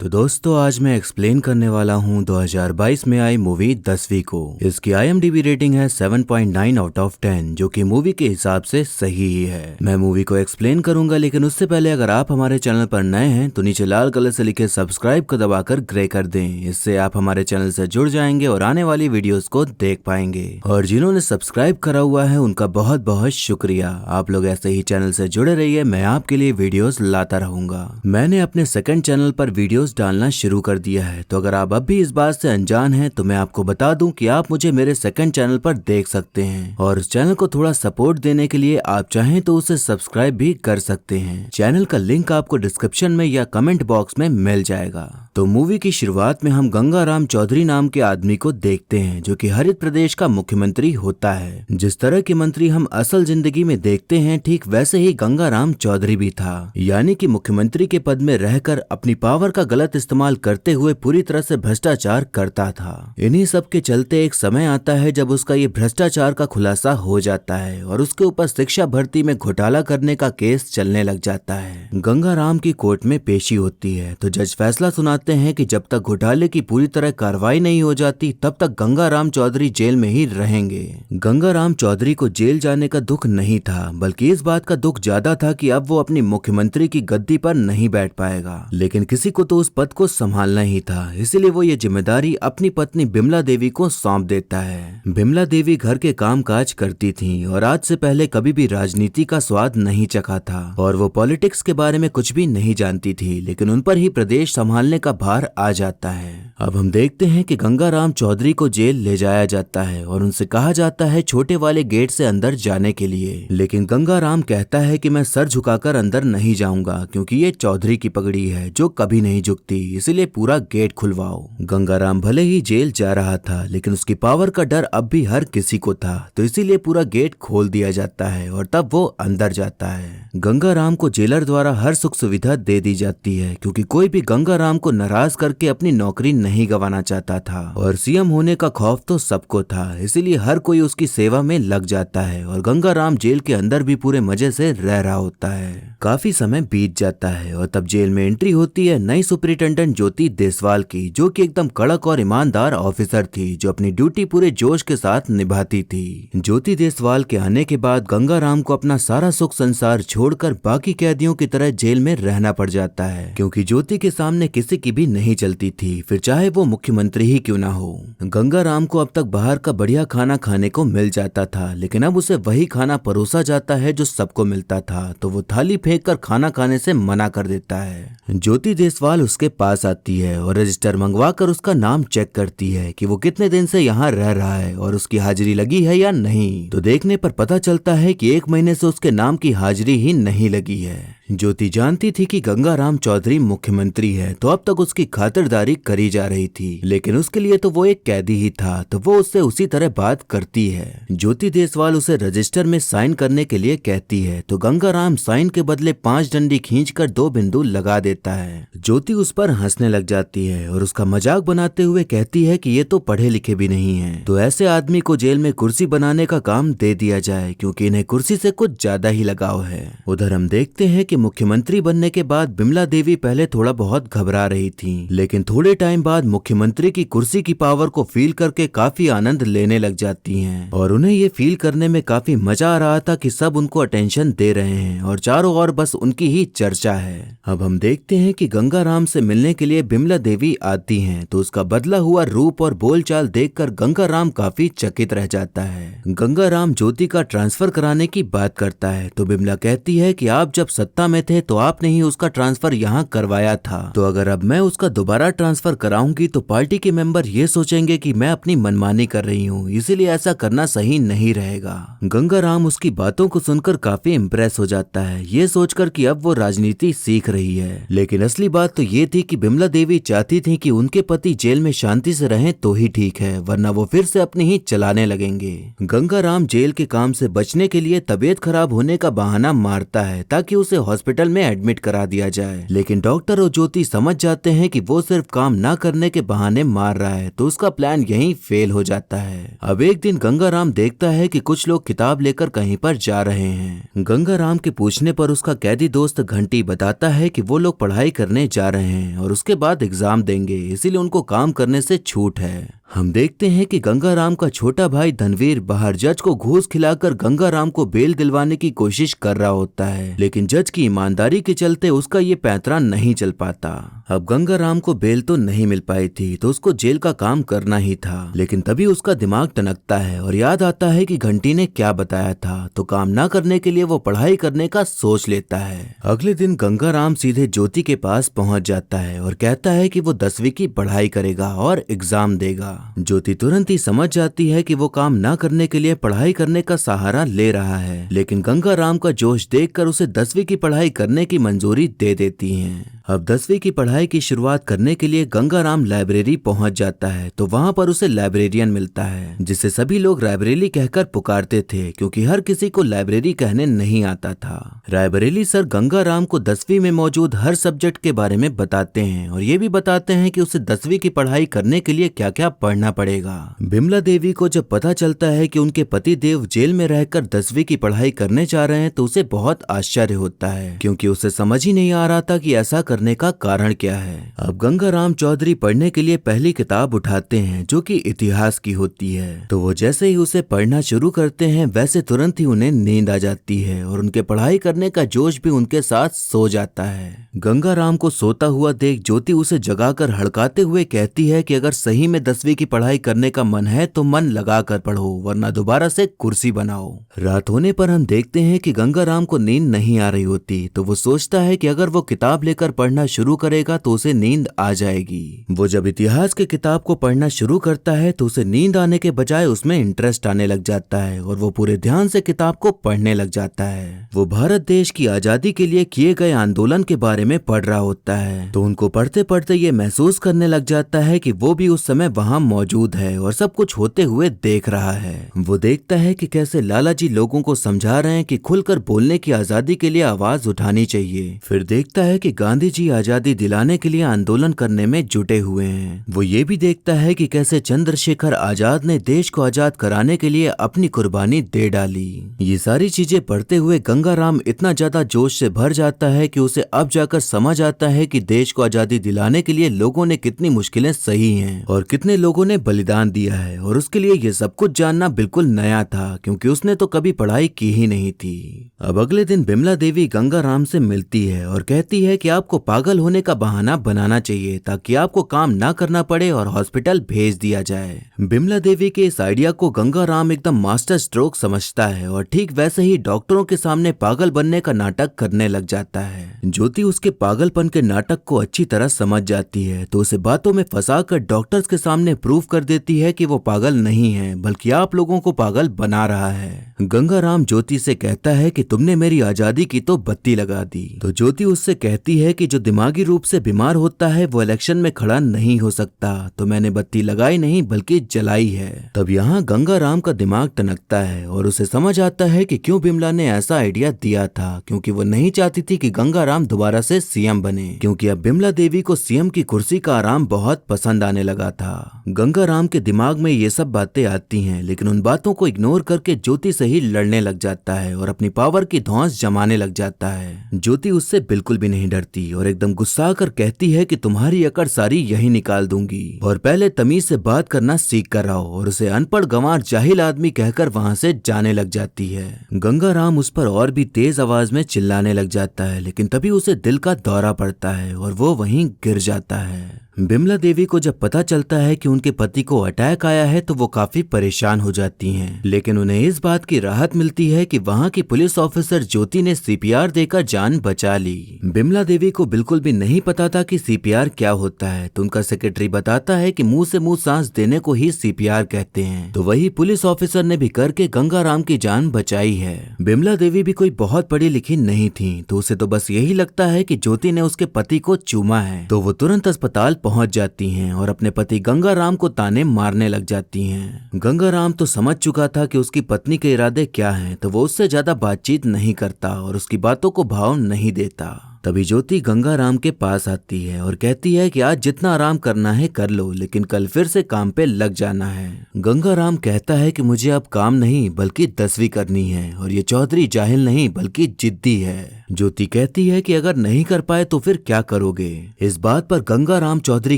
तो दोस्तों आज मैं एक्सप्लेन करने वाला हूँ 2022 में आई मूवी 10वीं को। इसकी IMDb रेटिंग है 7.9 आउट ऑफ 10 जो कि मूवी के हिसाब से सही ही है। मैं मूवी को एक्सप्लेन करूंगा, लेकिन उससे पहले अगर आप हमारे चैनल पर नए हैं तो नीचे लाल कलर से लिखे सब्सक्राइब को दबाकर ग्रे कर दें। इससे आप हमारे चैनल से जुड़ जाएंगे और आने वाली वीडियोस को देख पाएंगे। और जिन्होंने सब्सक्राइब करा हुआ है उनका बहुत बहुत शुक्रिया। आप लोग ऐसे ही चैनल से जुड़े रहिए, मैं आपके लिए वीडियोस लाता रहूंगा। मैंने अपने सेकंड चैनल पर वीडियोस डालना शुरू कर दिया है, तो अगर आप अब भी इस बात से अनजान हैं तो मैं आपको बता दूं कि आप मुझे मेरे सेकंड चैनल पर देख सकते हैं। और उस चैनल को थोड़ा सपोर्ट देने के लिए आप चाहें तो उसे सब्सक्राइब भी कर सकते हैं। चैनल का लिंक आपको डिस्क्रिप्शन में या कमेंट बॉक्स में मिल जाएगा। तो मूवी की शुरुआत में हम गंगाराम चौधरी नाम के आदमी को देखते हैं जो कि हरित प्रदेश का मुख्यमंत्री होता है। जिस तरह के मंत्री हम असल जिंदगी में देखते हैं ठीक वैसे ही गंगाराम चौधरी भी था, यानी कि मुख्यमंत्री के पद में रहकर अपनी पावर का गलत इस्तेमाल करते हुए पूरी तरह से भ्रष्टाचार करता था। इन्हीं सब के चलते एक समय आता है जब उसका ये भ्रष्टाचार का खुलासा हो जाता है और उसके ऊपर शिक्षा भर्ती में घोटाला करने का केस चलने लग जाता है। गंगाराम की कोर्ट में पेशी होती है तो जज फैसला सुनाते हैं कि जब तक घोटाले की पूरी तरह कार्रवाई नहीं हो जाती तब तक गंगाराम चौधरी जेल में ही रहेंगे। गंगाराम चौधरी को जेल जाने का दुख नहीं था, बल्कि इस बात का दुख ज्यादा था कि अब वो अपनी मुख्यमंत्री की गद्दी पर नहीं बैठ पाएगा। लेकिन किसी को तो उस पद को संभालना ही था, इसलिए वो ये जिम्मेदारी अपनी पत्नी बिमला देवी को सौंप देता है। बिमला देवी घर के काम काज करती थी और आज से पहले कभी भी राजनीति का स्वाद नहीं चखा था और वो पॉलिटिक्स के बारे में कुछ भी नहीं जानती थी, लेकिन उन पर ही प्रदेश संभालने का भार आ जाता है। अब हम देखते हैं कि गंगाराम चौधरी को जेल ले जाया जाता है और उनसे कहा जाता है छोटे वाले गेट से अंदर जाने के लिए, लेकिन गंगाराम कहता है कि मैं सर झुकाकर अंदर नहीं जाऊंगा क्योंकि ये चौधरी की पगड़ी है जो कभी नहीं झुकती, इसलिए पूरा गेट खुलवाओ। गंगाराम भले ही जेल जा रहा था लेकिन उसकी पावर का डर अब भी हर किसी को था, तो इसीलिए पूरा गेट खोल दिया जाता है और तब वो अंदर जाता है। गंगाराम को जेलर द्वारा हर सुख सुविधा दे दी जाती है क्योंकि कोई भी गंगाराम को नाराज करके अपनी नौकरी नहीं गंवाना चाहता था और सीएम होने का खौफ तो सबको था, इसीलिए हर कोई उसकी सेवा में लग जाता है और गंगाराम जेल के अंदर भी पूरे मजे से रह रहा होता है। काफी समय बीत जाता है और तब जेल में एंट्री होती है नई सुपरिटेंडेंट ज्योति देसवाल की, जो कि एकदम कड़क और ईमानदार ऑफिसर थी जो अपनी ड्यूटी पूरे जोश के साथ निभाती थी। ज्योति देसवाल के आने के बाद गंगाराम को अपना सारा सुख संसार छोड़कर बाकी कैदियों की तरह जेल में रहना पड़ जाता है क्योंकि ज्योति के सामने किसी की भी नहीं चलती थी, फिर चाहे वो मुख्यमंत्री ही क्यों ना हो। गंगाराम को अब तक बाहर का बढ़िया खाना खाने को मिल जाता था, लेकिन अब उसे वही खाना परोसा जाता है जो सबको मिलता था, तो वो थाली फेंक कर खाना खाने से मना कर देता है। ज्योति देसवाल उसके पास आती है और रजिस्टर मंगवा कर उसका नाम चेक करती है कि वो कितने दिन से यहाँ रह रहा है और उसकी हाजिरी लगी है या नहीं। तो देखने पर पता चलता है कि 1 महीने से उसके नाम की हाजिरी ही नहीं लगी है। ज्योति जानती थी कि गंगाराम चौधरी मुख्यमंत्री है तो अब तक उसकी खातिरदारी करी जा रही थी, लेकिन उसके लिए तो वो एक कैदी ही था, तो वो उससे उसी तरह बात करती है। ज्योति देसवाल उसे रजिस्टर में साइन करने के लिए कहती है तो गंगाराम साइन के बदले 5 डंडी खींचकर 2 बिंदु लगा देता है। ज्योति उस पर हंसने लग जाती है और उसका मजाक बनाते हुए कहती है कि ये तो पढ़े लिखे भी नहीं है, तो ऐसे आदमी को जेल में कुर्सी बनाने का काम दे दिया जाए क्योंकि इन्हें कुर्सी से कुछ ज्यादा ही लगाव है। उधर हम देखते हैं कि मुख्यमंत्री बनने के बाद बिमला देवी पहले थोड़ा बहुत घबरा रही थी, लेकिन थोड़े टाइम बाद मुख्यमंत्री की कुर्सी की पावर को फील करके काफी आनंद लेने लग जाती हैं और उन्हें ये फील करने में काफी मजा आ रहा था कि सब उनको अटेंशन दे रहे हैं और चारों ओर बस उनकी ही चर्चा है। अब हम देखते हैं कि गंगाराम से मिलने के लिए बिमला देवी आती हैं, तो उसका बदला हुआ रूप और बोलचाल देखकर गंगाराम काफी चकित रह जाता है। गंगाराम ज्योति का ट्रांसफर कराने की बात करता है तो बिमला कहती है कि आप जब सत्ता में थे तो आपने ही उसका ट्रांसफर यहाँ करवाया था, तो अगर अब मैं उसका दोबारा ट्रांसफर कराऊंगी तो पार्टी के मेंबर ये सोचेंगे कि मैं अपनी मनमानी कर रही हूँ, इसीलिए ऐसा करना सही नहीं रहेगा। गंगाराम उसकी बातों को सुनकर काफी इम्प्रेस हो जाता है, ये सोचकर कि अब वो राजनीति सीख रही है, लेकिन असली बात तो ये थी कि बिमला देवी चाहती थी कि उनके पति जेल में शांति से रहें तो ही ठीक है, वरना वो फिर से अपनी ही चलाने लगेंगे। गंगाराम जेल के काम से बचने के लिए तबीयत खराब होने का बहाना मारता है ताकि उसे हॉस्पिटल में एडमिट करा दिया जाए, लेकिन डॉक्टर और ज्योति समझ जाते हैं कि वो सिर्फ काम ना करने के बहाने मार रहा है, तो उसका प्लान यहीं फेल हो जाता है। अब एक दिन गंगाराम देखता है कि कुछ लोग किताब लेकर कहीं पर जा रहे हैं। गंगाराम के पूछने पर उसका कैदी दोस्त घंटी बताता है कि वो लोग पढ़ाई करने जा रहे हैं और उसके बाद एग्जाम देंगे, इसीलिए उनको काम करने से छूट है। हम देखते हैं कि गंगाराम का छोटा भाई धनवीर बाहर जज को घूस खिलाकर गंगाराम को बेल दिलवाने की कोशिश कर रहा होता है, लेकिन जज की ईमानदारी के चलते उसका ये पैंतरा नहीं चल पाता। अब गंगाराम को बेल तो नहीं मिल पाई थी, तो उसको जेल का काम करना ही था, लेकिन तभी उसका दिमाग टनकता है और याद आता है कि घंटी ने क्या बताया था, तो काम ना करने के लिए वो पढ़ाई करने का सोच लेता है। अगले दिन गंगाराम सीधे ज्योति के पास पहुंच जाता है और कहता है कि वो 10वीं की पढ़ाई करेगा और एग्जाम देगा। ज्योति तुरंत ही समझ जाती है कि वो काम ना करने के लिए पढ़ाई करने का सहारा ले रहा है, लेकिन गंगाराम का जोश देखकर उसे 10वीं की पढ़ाई करने की मंजूरी दे देती हैं। अब 10वीं की पढ़ाई की शुरुआत करने के लिए गंगाराम लाइब्रेरी पहुंच जाता है, तो वहां पर उसे लाइब्रेरियन मिलता है, जिसे सभी लोग लाइब्रेरी कहकर पुकारते थे, क्योंकि हर किसी को लाइब्रेरी कहने नहीं आता था। लाइब्रेरी सर गंगाराम को 10वीं में मौजूद हर सब्जेक्ट के बारे में बताते हैं और ये भी बताते हैं कि उसे 10वीं की पढ़ाई करने के लिए क्या क्या पढ़ना पड़ेगा। बिमला देवी को जब पता चलता है कि उनके पति देव जेल में रहकर 10वीं की पढ़ाई करने जा रहे हैं, तो उसे बहुत आश्चर्य होता है, क्योंकि उसे समझ ही नहीं आ रहा था कि ऐसा करने का कारण क्या है। अब गंगाराम चौधरी पढ़ने के लिए पहली किताब उठाते हैं, जो कि इतिहास की होती है, तो वो जैसे ही उसे पढ़ना शुरू करते हैं, वैसे तुरंत ही उन्हें नींद आ जाती है और उनके पढ़ाई करने का जोश भी उनके साथ सो जाता है। गंगाराम को सोता हुआ देख ज्योति उसे जगाकर हड़काते हुए कहती है कि अगर सही में 10वीं की पढ़ाई करने का मन है तो मन लगा कर पढ़ो, वरना दोबारा से कुर्सी बनाओ। रात होने पर हम देखते हैं कि गंगाराम को नींद नहीं आ रही होती, तो वो सोचता है कि अगर वो किताब लेकर पढ़ना शुरू करेगा तो उसे नींद आ जाएगी। वो जब इतिहास की किताब को पढ़ना शुरू करता है तो उसे नींद आने के बजाय उसमें इंटरेस्ट आने लग जाता है और वो पूरे ध्यान से किताब को पढ़ने लग जाता है। वो भारत देश की आजादी के लिए किए गए आंदोलन के बारे में पढ़ रहा होता है, तो उनको पढ़ते पढ़ते ये महसूस करने लग जाता है कि वो भी उस समय वहाँ मौजूद है और सब कुछ होते हुए देख रहा है। वो देखता है कि कैसे लाला जी लोगों को समझा रहे हैं कि खुलकर बोलने की आजादी के लिए आवाज उठानी चाहिए। फिर देखता है कि गांधी जी आजादी दिलाने के लिए आंदोलन करने में जुटे हुए हैं। वो ये भी देखता है कि कैसे चंद्रशेखर आजाद ने देश को आजाद कराने के लिए अपनी कुर्बानी दे डाली। ये सारी चीजें पढ़ते हुए गंगाराम इतना ज्यादा जोश से भर जाता है कि उसे अब जाकर समझ आता है कि देश को आजादी दिलाने के लिए लोगों ने कितनी मुश्किलें सही हैं और कितने लोगों ने बलिदान दिया है, और उसके लिए ये सब कुछ जानना बिल्कुल नया था, क्योंकि उसने तो कभी पढ़ाई की ही नहीं थी। अब अगले दिन बिमला देवी गंगाराम से मिलती है और कहती है कि आपको पागल होने का बहाना बनाना चाहिए ताकि आपको काम ना करना पड़े और हॉस्पिटल भेज दिया जाए। बिमला देवी के इस आइडिया को गंगाराम एकदम मास्टर स्ट्रोक समझता है और ठीक वैसे ही डॉक्टरों के सामने पागल बनने का नाटक करने लग जाता है। ज्योति उसके पागलपन के नाटक को अच्छी तरह समझ जाती है, तो उसे बातों में फंसाकर डॉक्टर्स के सामने प्रूव कर देती है कि वो पागल नहीं है, बल्कि आप लोगों को पागल बना रहा है। गंगाराम ज्योति से कहता है कि तुमने मेरी आजादी की तो बत्ती लगा दी। तो ज्योति उससे कहती है कि जो दिमागी रूप से बीमार होता है वो इलेक्शन में खड़ा नहीं हो सकता, तो मैंने बत्ती लगाई नहीं बल्कि जलाई है। तब यहाँ गंगाराम का दिमाग टनकता है और उसे समझ आता है कि क्यों बिमला ने ऐसा आइडिया दिया था, क्योंकि वो नहीं चाहती थी कि गंगाराम दोबारा से सीएम बने, क्योंकि अब बिमला देवी को सीएम की कुर्सी का आराम बहुत पसंद आने लगा था। गंगाराम के दिमाग में ये सब बातें आती हैं, लेकिन उन बातों को इग्नोर करके ज्योति से ही लड़ने लग जाता है और अपनी पावर की धौंस जमाने लग जाता है। ज्योति उससे बिल्कुल भी नहीं डरती और एकदम गुस्सा कर कहती है कि तुम्हारी अकड़ सारी यही निकाल दूंगी और पहले तमीज से बात करना सीख कर आओ, और उसे अनपढ़ गंवार जाहिल आदमी कहकर वहां से जाने लग जाती है। गंगाराम उस पर और भी तेज आवाज में चिल्लाने लग जाता है, लेकिन तभी उसे दिल का दौरा पड़ता है और वो वहीं गिर जाता है। बिमला देवी को जब पता चलता है कि उनके पति को अटैक आया है तो वो काफी परेशान हो जाती हैं, लेकिन उन्हें इस बात की राहत मिलती है कि वहाँ की पुलिस ऑफिसर ज्योति ने सीपीआर देकर जान बचा ली। बिमला देवी को बिल्कुल भी नहीं पता था कि सीपीआर क्या होता है, तो उनका सेक्रेटरी बताता है कि मुंह से मुंह सांस देने को ही सीपीआर कहते हैं, तो वही पुलिस ऑफिसर ने भी करके गंगाराम की जान बचाई है। बिमला देवी भी कोई बहुत पढ़ी लिखी नहीं थी, तो उसे तो बस यही लगता है कि ज्योति ने उसके पति को चूमा है, तो वो तुरंत अस्पताल पहुंच जाती हैं और अपने पति गंगाराम को ताने मारने लग जाती हैं। गंगाराम तो समझ चुका था कि उसकी पत्नी के इरादे क्या हैं, तो वो उससे ज्यादा बातचीत नहीं करता और उसकी बातों को भाव नहीं देता। तभी ज्योति गंगाराम के पास आती है और कहती है कि आज जितना आराम करना है कर लो, लेकिन कल फिर से काम पे लग जाना है। गंगाराम कहता है कि मुझे अब काम नहीं बल्कि 10वीं करनी है और ये चौधरी जाहिल नहीं बल्कि जिद्दी है। ज्योति कहती है कि अगर नहीं कर पाए तो फिर क्या करोगे। इस बात पर गंगाराम चौधरी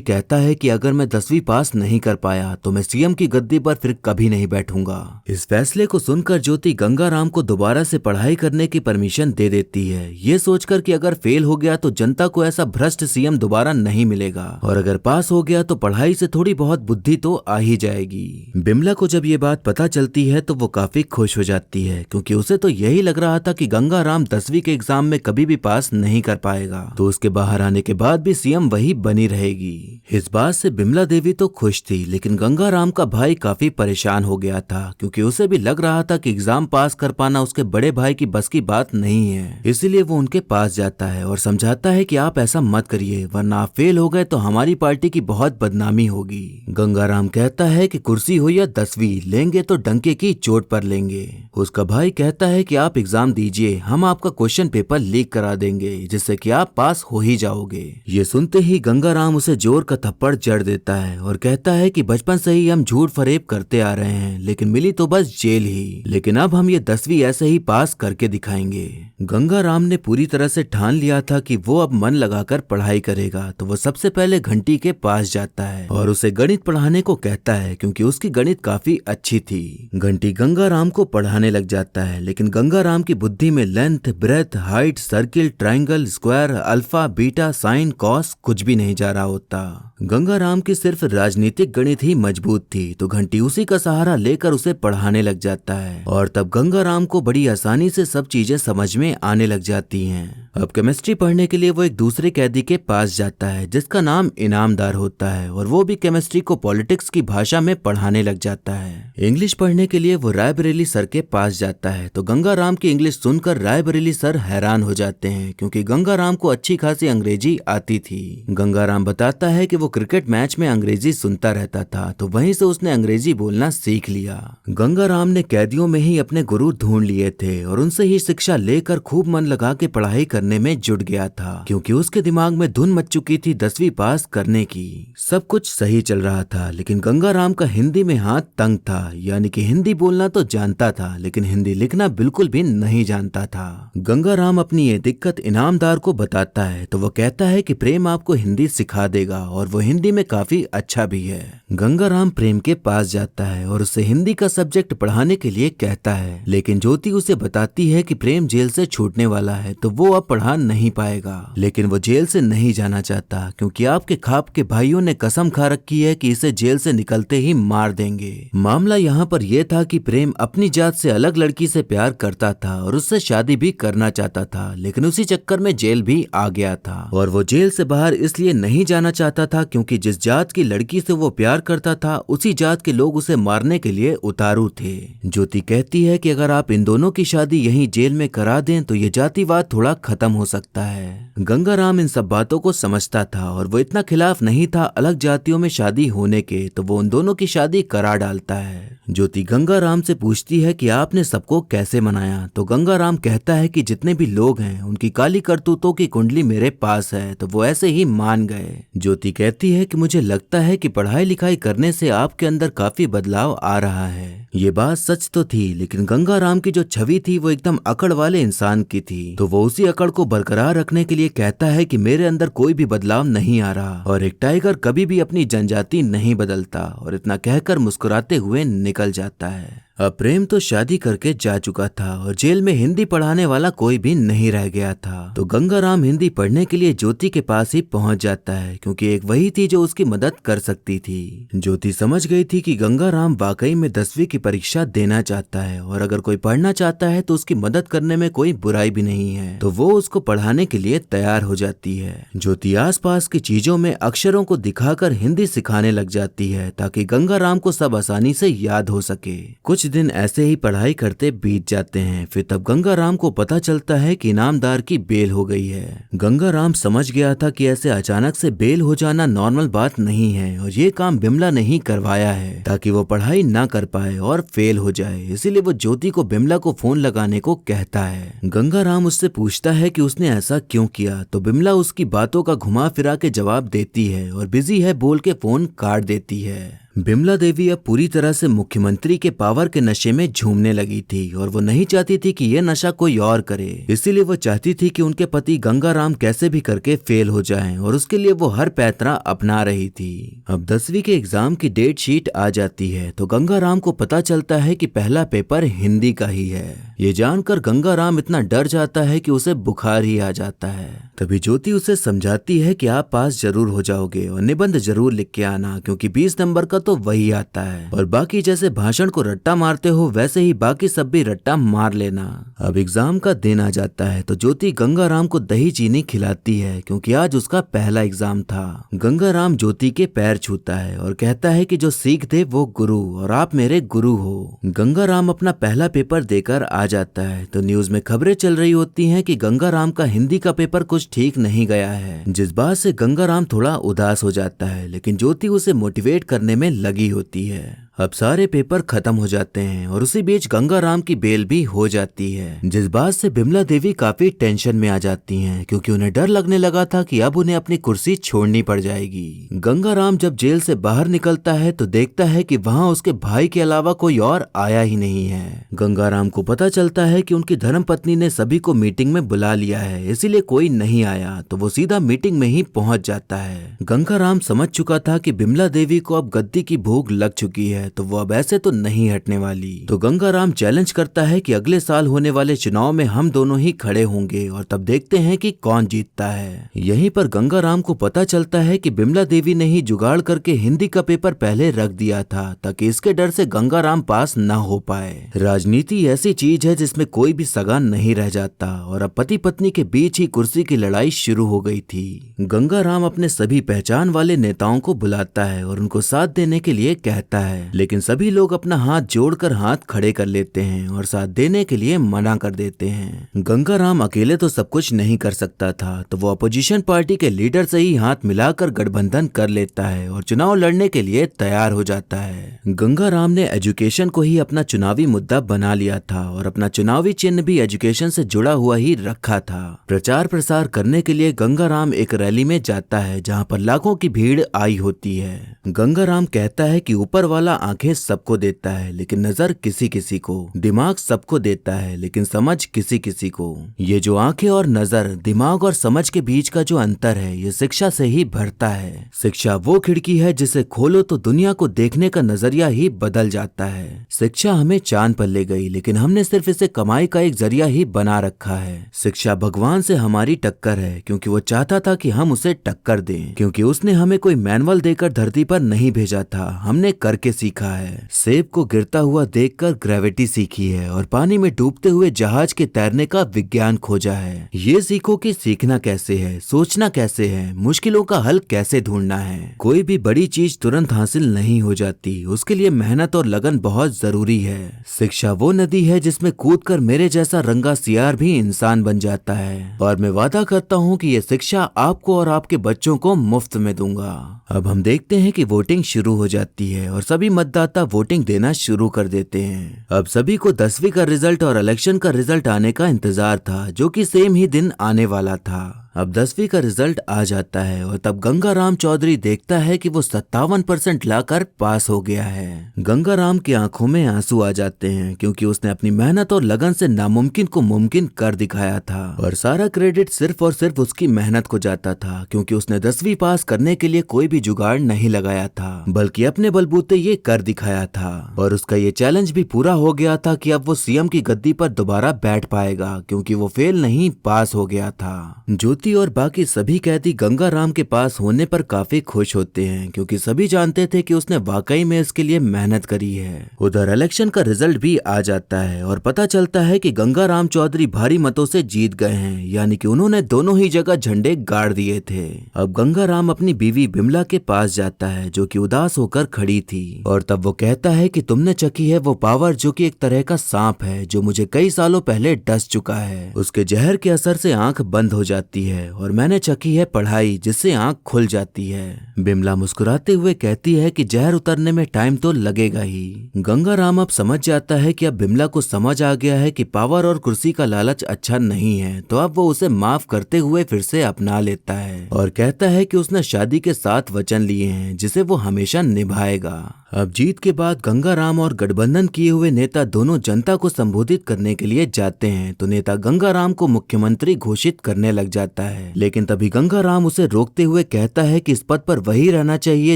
कहता है कि अगर मैं 10वीं पास नहीं कर पाया तो मैं सीएम की गद्दी पर फिर कभी नहीं बैठूंगा। इस फैसले को सुनकर ज्योति गंगाराम को दोबारा से पढ़ाई करने की परमिशन दे देती है, ये सोचकर कि अगर फेल हो गया तो जनता को ऐसा भ्रष्ट सीएम दोबारा नहीं मिलेगा और अगर पास हो गया तो पढ़ाई से थोड़ी बहुत बुद्धि तो आ ही जाएगी। बिमला को जब ये बात पता चलती है तो वो काफी खुश हो जाती है, क्योंकि उसे तो यही लग रहा था कि गंगाराम 10वीं के एग्जाम में कभी भी पास नहीं कर पाएगा, तो उसके बाहर आने के बाद भी सीएम वही बनी रहेगी। इस बात से बिमला देवी तो खुश थी, लेकिन गंगाराम का भाई काफी परेशान हो गया था, क्योंकि उसे भी लग रहा था कि एग्जाम पास कर पाना उसके बड़े भाई की बस की बात नहीं है। इसीलिए वो उनके पास जाता है और समझाता है कि आप ऐसा मत करिए, वरना आप फेल हो गए तो हमारी पार्टी की बहुत बदनामी होगी। गंगाराम कहता है कि कुर्सी हो या 10वीं, लेंगे तो डंके की चोट पर लेंगे। उसका भाई कहता है कि आप एग्जाम दीजिए, हम आपका क्वेश्चन पेपर लीक करा देंगे जिससे कि आप पास हो ही जाओगे। ये सुनते ही गंगाराम उसे जोर का थप्पड़ जड़ देता है और कहता है कि बचपन से ही हम झूठ फरेब करते आ रहे हैं, लेकिन मिली तो बस जेल ही, लेकिन अब हम ये 10वीं ऐसे ही पास करके दिखाएंगे। गंगाराम ने पूरी तरह से ठान लिया था कि वो अब मन लगाकर पढ़ाई करेगा, तो वो सबसे पहले घंटी के पास जाता है और उसे गणित पढ़ाने को कहता है, क्योंकि उसकी गणित काफी अच्छी थी। घंटी गंगाराम को पढ़ाने लग जाता है, लेकिन गंगाराम की बुद्धि में length, breadth, height, circle, triangle, square, alpha, beta, sine, cos कुछ भी नहीं जा रहा होता। गंगाराम की सिर्फ राजनीतिक गणित ही मजबूत थी, तो घंटी उसी का सहारा लेकर उसे पढ़ाने लग जाता है और तब गंगाराम को बड़ी आसानी से सब चीजें समझ में आने लग जाती हैं। अब केमिस्ट्री पढ़ने के लिए वो एक दूसरे कैदी के पास जाता है जिसका नाम इनामदार होता है और वो भी केमिस्ट्री को पॉलिटिक्स की भाषा में पढ़ाने लग जाता है। इंग्लिश पढ़ने के लिए वो रायबरेली सर के पास जाता है, तो गंगाराम की इंग्लिश सुनकर रायबरेली सर हैरान हो जाते हैं, क्योंकि गंगाराम को अच्छी खासी अंग्रेजी आती थी। गंगाराम बताता है कि वो क्रिकेट मैच में अंग्रेजी सुनता रहता था, तो वहीं से उसने अंग्रेजी बोलना सीख लिया। गंगाराम ने कैदियों में ही अपने गुरु ढूंढ लिए थे और उनसे ही शिक्षा लेकर खूब मन लगा के पढ़ाई करने में जुट गया था, क्योंकि उसके दिमाग में धुन मच चुकी थी 10वीं पास करने की। सब कुछ सही चल रहा था, लेकिन गंगाराम का हिंदी में हाथ तंग था, यानी कि हिंदी बोलना तो जानता था लेकिन हिंदी लिखना बिल्कुल भी नहीं जानता था। गंगाराम अपनी ये दिक्कत इनामदार को बताता है, तो वो कहता है कि प्रेम आपको हिंदी सिखा देगा और वो हिंदी में काफी अच्छा भी है। गंगाराम प्रेम के पास जाता है और उसे हिंदी का सब्जेक्ट पढ़ाने के लिए कहता है, लेकिन ज्योति उसे बताती है कि प्रेम जेल से छूटने वाला है, तो वो अब पढ़ा नहीं पाएगा। लेकिन वो जेल से नहीं जाना चाहता, क्योंकि आपके खाप के भाइयों ने कसम खा रखी है कि इसे जेल से निकलते ही मार देंगे। मामला यहाँ पर यह था कि प्रेम अपनी जात से अलग लड़की से प्यार करता था और उससे शादी भी करना चाहता था, लेकिन उसी चक्कर में जेल भी आ गया था और वो जेल से बाहर इसलिए नहीं जाना चाहता था क्योंकि जिस जात की लड़की से वो प्यार करता था उसी जात के लोग उसे मारने के लिए उतारू थे। ज्योति कहती है कि अगर आप इन दोनों की शादी यहीं जेल में करा दें तो ये जातिवाद थोड़ा खत्म हो सकता है। गंगाराम इन सब बातों को समझता था और वो इतना खिलाफ नहीं था अलग जातियों में शादी होने के, तो वो उन दोनों की शादी करा डालता है। ज्योति गंगाराम से पूछती है कि आपने सबको कैसे मनाया, तो गंगाराम कहता है कि जितने भी लोग हैं उनकी काली करतूतों की कुंडली मेरे पास है, तो वो ऐसे ही मान गए। ज्योति कहती है कि मुझे लगता है कि पढ़ाई लिखाई करने से आपके अंदर काफी बदलाव आ रहा है। ये बात सच तो थी, लेकिन गंगाराम की जो छवि थी वो एकदम अकड़ वाले इंसान की थी, तो वो उसी अकड़ को बरकरार रखने के लिए कहता है कि मेरे अंदर कोई भी बदलाव नहीं आ रहा और एक टाइगर कभी भी अपनी जनजाति नहीं बदलता, और इतना कहकर मुस्कुराते हुए निकल जाता है। अब प्रेम तो शादी करके जा चुका था और जेल में हिंदी पढ़ाने वाला कोई भी नहीं रह गया था, तो गंगाराम हिंदी पढ़ने के लिए ज्योति के पास ही पहुंच जाता है, क्योंकि एक वही थी जो उसकी मदद कर सकती थी। ज्योति समझ गई थी कि गंगाराम वाकई में 10वीं की परीक्षा देना चाहता है और अगर कोई पढ़ना चाहता है तो उसकी मदद करने में कोई बुराई भी नहीं है, तो वो उसको पढ़ाने के लिए तैयार हो जाती है। ज्योति आसपास की चीजों में अक्षरों को दिखाकर हिंदी सिखाने लग जाती है ताकि गंगाराम को सब आसानी से याद हो सके। कुछ दिन ऐसे ही पढ़ाई करते बीत जाते हैं। फिर तब गंगाराम को पता चलता है कि इनामदार की बेल हो गई है। गंगाराम समझ गया था कि ऐसे अचानक से बेल हो जाना नॉर्मल बात नहीं है और ये काम बिमला ने ही करवाया है ताकि वो पढ़ाई ना कर पाए और फेल हो जाए। इसीलिए वो ज्योति को बिमला को फोन लगाने को कहता है। गंगाराम उससे पूछता है कि उसने ऐसा क्यों किया, तो बिमला उसकी बातों का घुमा फिरा के जवाब देती है और बिजी है बोल के फोन काट देती है। बिमला देवी अब पूरी तरह से मुख्यमंत्री के पावर के नशे में झूमने लगी थी और वो नहीं चाहती थी कि ये नशा कोई और करे। इसीलिए वो चाहती थी कि उनके पति गंगाराम कैसे भी करके फेल हो जाएं और उसके लिए वो हर पैतरा अपना रही थी। अब 10वीं के एग्जाम की डेट शीट आ जाती है तो गंगाराम को पता चलता है कि पहला पेपर हिंदी का ही है। ये जानकर गंगाराम इतना डर जाता है कि उसे बुखार ही आ जाता है। तभी ज्योति उसे समझाती है कि आप पास जरूर हो जाओगे और निबंध जरूर लिख के आना, क्योंकि 20 नंबर का तो वही आता है और बाकी जैसे भाषण को रट्टा मारते हो वैसे ही बाकी सब भी रट्टा मार लेना। अब एग्जाम का दिन आ जाता है तो ज्योति गंगाराम को दही चीनी खिलाती है क्योंकि आज उसका पहला एग्जाम था। गंगाराम ज्योति के पैर छूता है और कहता है कि जो सीख दे वो गुरु और आप मेरे गुरु हो। गंगाराम अपना पहला पेपर देकर आ जाता है तो न्यूज में खबरें चल रही होती हैं कि गंगाराम का हिंदी का पेपर कुछ ठीक नहीं गया है, जिस बात से गंगाराम थोड़ा उदास हो जाता है, लेकिन ज्योति उसे मोटिवेट करने में लगी होती है। अब सारे पेपर खत्म हो जाते हैं और उसी बीच गंगाराम की बेल भी हो जाती है, जिस बात से बिमला देवी काफी टेंशन में आ जाती हैं क्योंकि उन्हें डर लगने लगा था कि अब उन्हें अपनी कुर्सी छोड़नी पड़ जाएगी। गंगाराम जब जेल से बाहर निकलता है तो देखता है कि वहाँ उसके भाई के अलावा कोई और आया ही नहीं है। गंगाराम को पता चलता है कि उनकी धर्मपत्नी ने सभी को मीटिंग में बुला लिया है, इसीलिए कोई नहीं आया, तो वो सीधा मीटिंग में ही पहुंच जाता है। गंगाराम समझ चुका था कि बिमला देवी को अब गद्दी की भूख लग चुकी है तो वो अब ऐसे तो नहीं हटने वाली। तो गंगाराम चैलेंज करता है कि अगले साल होने वाले चुनाव में हम दोनों ही खड़े होंगे और तब देखते हैं कि कौन जीतता है। यहीं पर गंगाराम को पता चलता है कि बिमला देवी ने ही जुगाड़ करके हिंदी का पेपर पहले रख दिया था ताकि इसके डर से गंगाराम पास न हो पाए। राजनीति ऐसी चीज है जिसमें कोई भी सगा नहीं रह जाता और अब पति पत्नी के बीच ही कुर्सी की लड़ाई शुरू हो गई थी। गंगाराम अपने सभी पहचान वाले नेताओं को बुलाता है और उनको साथ देने के लिए कहता है, लेकिन सभी लोग अपना हाथ जोड़कर हाथ खड़े कर लेते हैं और साथ देने के लिए मना कर देते हैं। गंगाराम अकेले तो सब कुछ नहीं कर सकता था तो वो अपोजिशन पार्टी के लीडर से ही हाथ मिलाकर गठबंधन कर लेता है और चुनाव लड़ने के लिए तैयार हो जाता है। गंगाराम ने एजुकेशन को ही अपना चुनावी मुद्दा बना लिया था और अपना चुनावी चिन्ह भी एजुकेशन से जुड़ा हुआ ही रखा था। प्रचार प्रसार करने के लिए गंगाराम एक रैली में जाता है जहाँ पर लाखों की भीड़ आई होती है। गंगाराम कहता है कि ऊपर वाला आंखें सबको देता है लेकिन नजर किसी किसी को, दिमाग सबको देता है लेकिन समझ किसी किसी को। ये जो आंखें और नजर, दिमाग और समझ के बीच का जो अंतर है ये शिक्षा से ही भरता है। शिक्षा वो खिड़की है जिसे खोलो तो दुनिया को देखने का नजरिया ही बदल जाता है। शिक्षा हमें चांद पर ले गई लेकिन हमने सिर्फ इसे कमाई का एक जरिया ही बना रखा है। शिक्षा भगवान से हमारी टक्कर है क्योंकि वो चाहता था कि हम उसे टक्कर दें, क्योंकि उसने हमें कोई मैनुअल देकर धरती पर नहीं भेजा था, हमने करके सीखा है। सेब को गिरता हुआ देखकर ग्रेविटी सीखी है और पानी में डूबते हुए जहाज के तैरने का विज्ञान खोजा है। ये सीखो कि सीखना कैसे है, सोचना कैसे है, मुश्किलों का हल कैसे ढूंढना है। कोई भी बड़ी चीज तुरंत हासिल नहीं हो जाती, उसके लिए मेहनत और लगन बहुत जरूरी है। शिक्षा वो नदी है जिसमें कूदकर मेरे जैसा रंगा सियार भी इंसान बन जाता है और मैं वादा करता हूँ कि ये शिक्षा आपको और आपके बच्चों को मुफ्त में दूंगा। अब हम देखते हैं कि वोटिंग शुरू हो जाती है और सभी मतदाता वोटिंग देना शुरू कर देते हैं। अब सभी को 10वीं का रिजल्ट और इलेक्शन का रिजल्ट आने का इंतजार था जो कि सेम ही दिन आने वाला था। अब 10वीं का रिजल्ट आ जाता है और तब गंगाराम चौधरी देखता है कि वो 57% लाकर पास हो गया है। गंगाराम की आंखों में आंसू आ जाते हैं क्योंकि उसने अपनी मेहनत और लगन से नामुमकिन को मुमकिन कर दिखाया था और सारा क्रेडिट सिर्फ और सिर्फ उसकी मेहनत को जाता था क्योंकि उसने 10वीं पास करने के लिए कोई भी जुगाड़ नहीं लगाया था बल्कि अपने बलबूते ये कर दिखाया था और उसका ये चैलेंज भी पूरा हो गया था कि अब वो सीएम की गद्दी पर दोबारा बैठ पाएगा क्योंकि वो फेल नहीं पास हो गया था। ज्योति गुप्ती और बाकी सभी कैदी गंगाराम के पास होने पर काफी खुश होते हैं क्योंकि सभी जानते थे कि उसने वाकई में इसके लिए मेहनत करी है। उधर इलेक्शन का रिजल्ट भी आ जाता है और पता चलता है कि गंगाराम चौधरी भारी मतों से जीत गए हैं, यानी कि उन्होंने दोनों ही जगह झंडे गाड़ दिए थे। अब गंगाराम अपनी बीवी बिमला के पास जाता है जो कि उदास होकर खड़ी थी और तब वो कहता है कि तुमने चखी है वो पावर जो कि एक तरह का सांप है जो मुझे कई सालों पहले डस चुका है। उसके जहर के असर से आंख बंद हो जाती है और मैंने चखी है पढ़ाई जिससे आंख खुल जाती है। बिमला मुस्कुराते हुए कहती है कि जहर उतरने में टाइम तो लगेगा ही। गंगाराम अब समझ जाता है कि अब बिमला को समझ आ गया है कि पावर और कुर्सी का लालच अच्छा नहीं है, तो अब वो उसे माफ करते हुए फिर से अपना लेता है और कहता है कि उसने शादी के 7 वचन लिए हैं जिसे वो हमेशा निभाएगा। अब जीत के बाद गंगाराम और गठबंधन किए हुए नेता दोनों जनता को संबोधित करने के लिए जाते हैं, तो नेता गंगाराम को मुख्यमंत्री घोषित करने लग जाता है, लेकिन तभी गंगाराम उसे रोकते हुए कहता है कि इस पद पर वही रहना चाहिए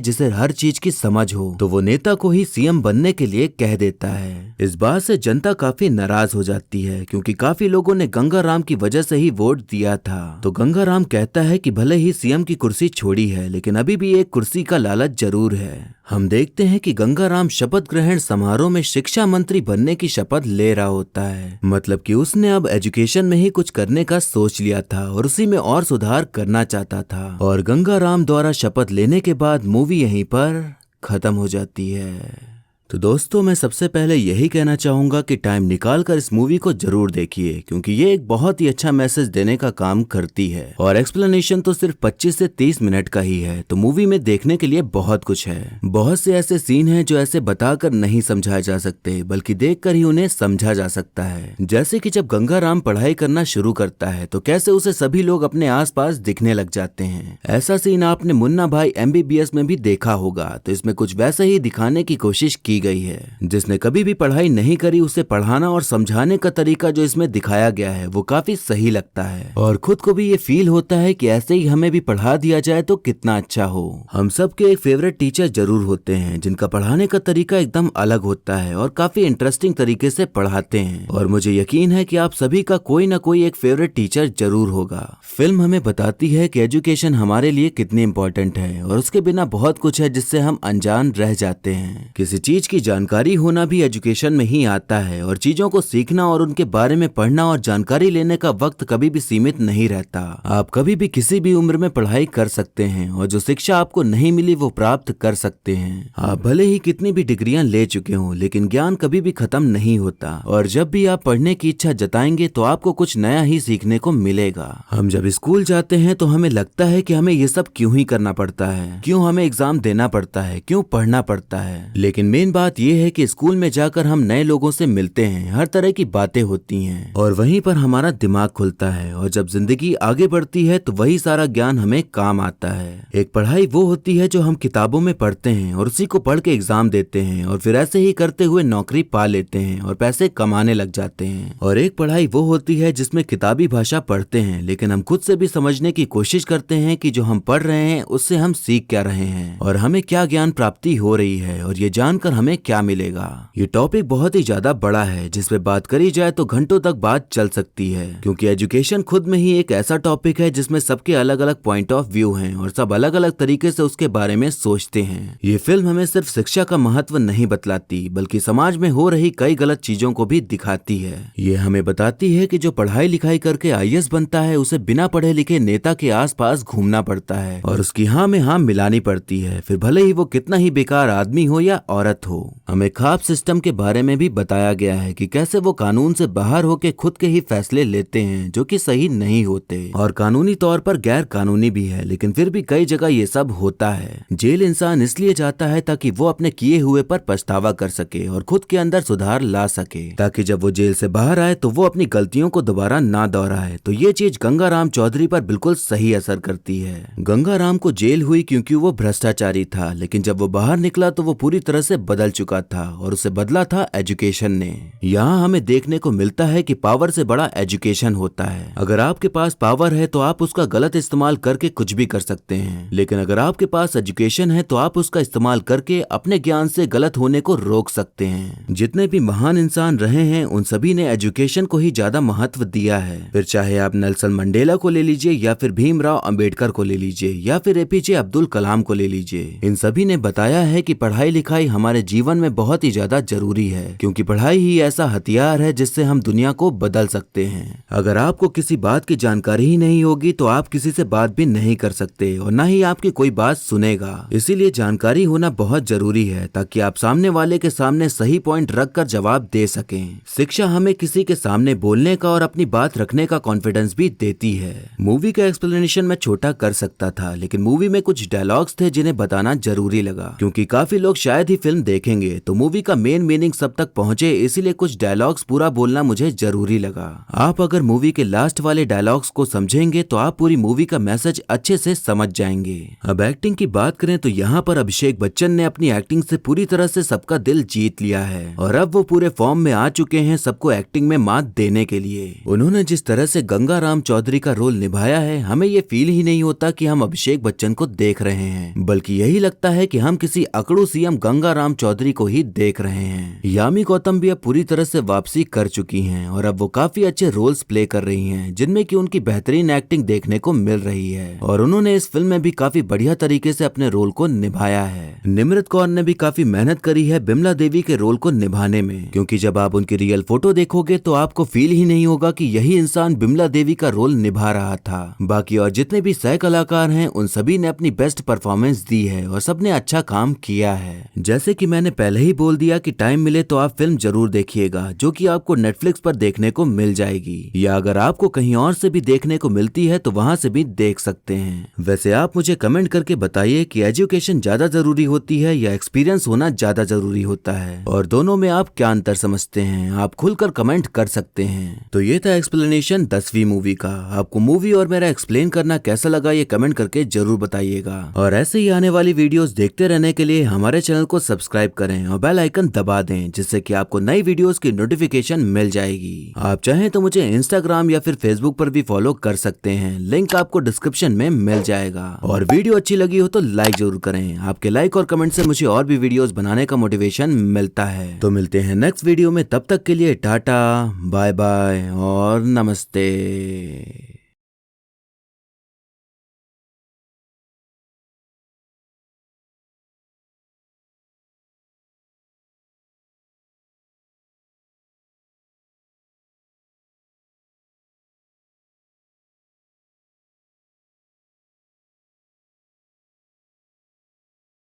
जिसे हर चीज की समझ हो, तो वो नेता को ही सीएम बनने के लिए कह देता है। इस बात से जनता काफी नाराज हो जाती है क्योंकि काफी लोगों ने गंगाराम की वजह से ही वोट दिया था। तो गंगाराम कहता है कि भले ही सीएम की कुर्सी छोड़ी है लेकिन अभी भी एक कुर्सी का लालच जरूर है। हम देखते हैं कि गंगाराम शपथ ग्रहण समारोह में शिक्षा मंत्री बनने की शपथ ले रहा होता है, मतलब कि उसने अब एजुकेशन में ही कुछ करने का सोच लिया था और उसी में और सुधार करना चाहता था। और गंगाराम द्वारा शपथ लेने के बाद मूवी यहीं पर खत्म हो जाती है। तो दोस्तों मैं सबसे पहले यही कहना चाहूंगा कि टाइम निकालकर इस मूवी को जरूर देखिए क्योंकि ये एक बहुत ही अच्छा मैसेज देने का काम करती है और एक्सप्लेनेशन तो सिर्फ 25 से 30 मिनट का ही है, तो मूवी में देखने के लिए बहुत कुछ है। बहुत से ऐसे सीन हैं जो ऐसे बताकर नहीं समझाए जा सकते बल्कि देखकर ही उन्हें समझा जा सकता है। जैसे कि जब गंगाराम पढ़ाई करना शुरू करता है तो कैसे उसे सभी लोग अपने आसपास दिखने लग जाते हैं। ऐसा सीन आपने मुन्ना भाई MBBS में भी देखा होगा, तो इसमें कुछ वैसे ही दिखाने की कोशिश की गई है। जिसने कभी भी पढ़ाई नहीं करी उसे पढ़ाना और समझाने का तरीका जो इसमें दिखाया गया है वो काफी सही लगता है और खुद को भी ये फील होता है कि ऐसे ही हमें भी पढ़ा दिया जाए तो कितना अच्छा हो। हम सबके एक फेवरेट टीचर जरूर होते हैं जिनका पढ़ाने का तरीका एकदम अलग होता है और काफी इंटरेस्टिंग तरीके से पढ़ाते हैं और मुझे यकीन है कि आप सभी का कोई ना कोई एक फेवरेट टीचर जरूर होगा। फिल्म हमें बताती है कि एजुकेशन हमारे लिए कितनी इम्पोर्टेंट है और उसके बिना बहुत कुछ है जिससे हम अनजान रह जाते हैं। किसी चीज की जानकारी होना भी एजुकेशन में ही आता है और चीजों को सीखना और उनके बारे में पढ़ना और जानकारी लेने का वक्त कभी भी सीमित नहीं रहता। आप कभी भी किसी भी उम्र में पढ़ाई कर सकते हैं और जो शिक्षा आपको नहीं मिली वो प्राप्त कर सकते हैं। आप भले ही कितनी भी डिग्रियां ले चुके हों लेकिन ज्ञान कभी भी खत्म नहीं होता और जब भी आप पढ़ने की इच्छा जताएंगे तो आपको कुछ नया ही सीखने को मिलेगा। हम जब स्कूल जाते हैं तो हमें लगता है कि हमें ये सब क्यों ही करना पड़ता है, क्यों हमें एग्जाम देना पड़ता है, क्यों पढ़ना पड़ता है, लेकिन मेन बात ये है कि स्कूल में जाकर हम नए लोगों से मिलते हैं, हर तरह की बातें होती हैं और वहीं पर हमारा दिमाग खुलता है और जब जिंदगी आगे बढ़ती है तो वही सारा ज्ञान हमें काम आता है। एक पढ़ाई वो होती है जो हम किताबों में पढ़ते हैं और उसी को पढ़ के एग्जाम देते हैं और फिर ऐसे ही करते हुए नौकरी पा लेते हैं और पैसे कमाने लग जाते हैं। और एक पढ़ाई वो होती है जिसमें किताबी भाषा पढ़ते हैं लेकिन हम खुद से भी समझने की कोशिश करते हैं कि जो हम पढ़ रहे हैं उससे हम सीख क्या रहे हैं और हमें क्या ज्ञान प्राप्ति हो रही है और ये जानकर हमें क्या मिलेगा। ये टॉपिक बहुत ही ज्यादा बड़ा है जिसपे बात करी जाए तो घंटों तक बात चल सकती है क्योंकि एजुकेशन खुद में ही एक ऐसा टॉपिक है जिसमें सबके अलग अलग पॉइंट ऑफ व्यू हैं और सब अलग अलग तरीके से उसके बारे में सोचते हैं। ये फिल्म हमें सिर्फ शिक्षा का महत्व नहीं बतलाती बल्कि समाज में हो रही कई गलत चीजों को भी दिखाती है। ये हमें बताती है कि जो पढ़ाई लिखाई करके IAS बनता है उसे बिना पढ़े लिखे नेता के आसपास घूमना पड़ता है और उसकी हाँ में हाँ मिलानी पड़ती है, फिर भले ही वो कितना ही बेकार आदमी हो या औरत हो। हमें खाप सिस्टम के बारे में भी बताया गया है कि कैसे वो कानून से बाहर होके खुद के ही फैसले लेते हैं जो कि सही नहीं होते और कानूनी तौर पर गैर कानूनी भी है, लेकिन फिर भी कई जगह ये सब होता है। जेल इंसान इसलिए जाता है ताकि वो अपने किए हुए पर पछतावा कर सके और खुद के अंदर सुधार ला सके ताकि जब वो जेल से बाहर आए तो वो अपनी गलतियों को दोबारा ना दोहराए। तो ये चीज गंगाराम चौधरी पर बिल्कुल सही असर करती है। गंगाराम को जेल हुई क्योंकि वो भ्रष्टाचारी था, लेकिन जब वो बाहर निकला तो वो पूरी तरह से बदल बदल चुका था और उसे बदला था एजुकेशन ने। यहाँ हमें देखने को मिलता है कि पावर से बड़ा एजुकेशन होता है। अगर आपके पास पावर है तो आप उसका गलत इस्तेमाल करके कुछ भी कर सकते हैं, लेकिन अगर आपके पास एजुकेशन है तो आप उसका इस्तेमाल करके अपने ज्ञान से गलत होने को रोक सकते हैं। जितने भी महान इंसान रहे हैं उन सभी ने एजुकेशन को ही ज्यादा महत्व दिया है। फिर चाहे आप नेल्सन मंडेला को ले लीजिए या फिर भीमराव अंबेडकर को ले लीजिए या फिर एपीजे अब्दुल कलाम को ले लीजिए, इन सभी ने बताया है कि पढ़ाई लिखाई हमारे जीवन में बहुत ही ज्यादा जरूरी है, क्योंकि पढ़ाई ही ऐसा हथियार है जिससे हम दुनिया को बदल सकते हैं। अगर आपको किसी बात की जानकारी ही नहीं होगी तो आप किसी से बात भी नहीं कर सकते और न ही आपकी कोई बात सुनेगा। इसीलिए जानकारी होना बहुत जरूरी है ताकि आप सामने वाले के सामने सही पॉइंट रखकर जवाब दे सकें। शिक्षा हमें किसी के सामने बोलने का और अपनी बात रखने का कॉन्फिडेंस भी देती है। मूवी का एक्सप्लेनेशन मैं छोटा कर सकता था, लेकिन मूवी में कुछ डायलॉग्स थे जिन्हें बताना जरूरी लगा, क्योंकि काफी लोग शायद ही फिल्म देखेंगे तो मूवी का मेन मीनिंग सब तक पहुंचे, इसीलिए कुछ डायलॉग्स पूरा बोलना मुझे जरूरी लगा। आप अगर मूवी के लास्ट वाले डायलॉग्स को समझेंगे तो आप पूरी मूवी का मैसेज अच्छे से समझ जाएंगे। अब एक्टिंग की बात करें तो यहाँ पर अभिषेक बच्चन ने अपनी एक्टिंग से पूरी तरह से सबका दिल जीत लिया है और अब वो पूरे फॉर्म में आ चुके हैं सबको एक्टिंग में मात देने के लिए। उन्होंने जिस तरह से गंगा राम चौधरी का रोल निभाया है, हमें ये फील ही नहीं होता कि हम अभिषेक बच्चन को देख रहे हैं, बल्कि यही लगता है कि हम किसी अकड़ू सीएम गंगा राम चौधरी को ही देख रहे हैं। यामी गौतम भी अब पूरी तरह से वापसी कर चुकी हैं और अब वो काफी अच्छे रोल्स प्ले कर रही हैं, जिनमें कि उनकी बेहतरीन एक्टिंग देखने को मिल रही है और उन्होंने इस फिल्म में भी काफी बढ़िया तरीके से अपने रोल को निभाया है। निमृत कौर ने भी काफी मेहनत करी है बिमला देवी के रोल को निभाने में, क्योंकि जब आप उनकी रियल फोटो देखोगे तो आपको फील ही नहीं होगा कि यही इंसान बिमला देवी का रोल निभा रहा था। बाकी और जितने भी सह कलाकार हैं उन सभी ने अपनी बेस्ट परफॉर्मेंस दी है और सबने अच्छा काम किया है। जैसे कि मैंने पहले ही बोल दिया कि टाइम मिले तो आप फिल्म जरूर देखिएगा, जो कि आपको नेटफ्लिक्स पर देखने को मिल जाएगी, या अगर आपको कहीं और से भी देखने को मिलती है तो वहां से भी देख सकते हैं। वैसे आप मुझे कमेंट करके बताइए कि एजुकेशन ज्यादा जरूरी होती है या एक्सपीरियंस होना ज्यादा जरूरी होता है, और दोनों में आप क्या अंतर समझते हैं, आप खुलकर कमेंट कर सकते हैं। तो ये था एक्सप्लेनेशन 10वीं मूवी का। आपको मूवी और मेरा एक्सप्लेन करना कैसा लगा ये कमेंट करके जरूर बताइएगा, और ऐसे ही आने वाली वीडियोस देखते रहने के लिए हमारे चैनल को सब्सक्राइब करें और बेल आइकन दबा दें, जिससे कि आपको नई वीडियोस की नोटिफिकेशन मिल जाएगी। आप चाहें तो मुझे इंस्टाग्राम या फिर फेसबुक पर भी फॉलो कर सकते हैं, लिंक आपको डिस्क्रिप्शन में मिल जाएगा। और वीडियो अच्छी लगी हो तो लाइक जरूर करें, आपके लाइक और कमेंट से मुझे और भी वीडियोस बनाने का मोटिवेशन मिलता है। तो मिलते हैं नेक्स्ट वीडियो में, तब तक के लिए टाटा बाय बाय और नमस्ते।